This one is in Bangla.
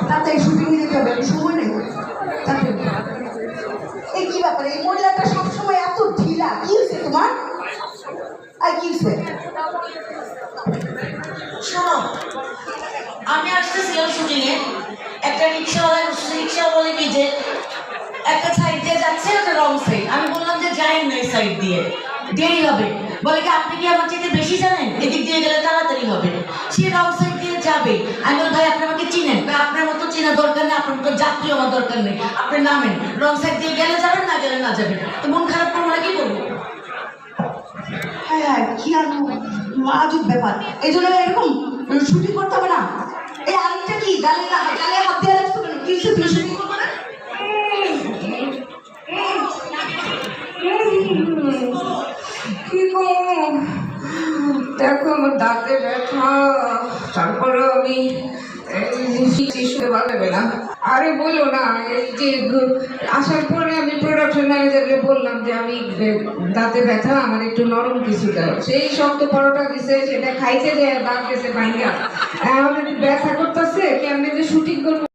তাতে শুটিং যেতে হবে, সময় নেই তাতে। এই কি ব্যাপার, এই মহিলাটা সবসময় এত ঢিলা, কি হয়েছে তোমার? আর কি হয়েছে? শোনো, আমি আসতেছিলাম শুটিংয়ে, একটা রিক্সাওয়ালা বলে কি যে একটা সাইড দিয়ে যাচ্ছে, একটা রং সাইড। আমি বললাম যে যাই না এই সাইড দিয়ে, দেরি হবে। বলে কি আপনি কি আমার চাইতে বেশি জানেন, এদিক দিয়ে গেলে তাড়াতাড়ি হবে। সে রং সাইড দিয়ে যাবে। আমি বলি ভাই আপনি আমাকে চিনেন? আপনার মতো চেনা দরকার নেই, আপনার মতো যাত্রী আমার দরকার নেই, আপনি নামেন, রং সাইড দিয়ে গেলে যাবেন, না গেলে না যাবেন। তো মন খারাপ করবো না, কি করবো? হ্যাঁ হ্যাঁ, কি আর আজব ব্যাপার, এই জন্য এরকম শুটিং করতে হবে না। এই আরেকটা কি, গালে গালে হাত দিয়ে রাখছো কেন? কি হয়েছে, তুমি শুটিং করবে না? কি গো, দেখো আমার দাঁতে ব্যথা, তারপরে আমি শুতে পারবে না। আরে বলো না, এই যে আসার পরে আমি প্রোডাকশন ম্যানেজারকে বললাম যে আমি দাঁতে ব্যথা, আমার একটু নরম কিছু দাও। সেই শক্ত পরোটা দিছে, সেটা খাইতে দেয় দাঁত গেছে ভাঙ্গা। এখন ব্যথা করতেছে, কেমনে যে শুটিং করবো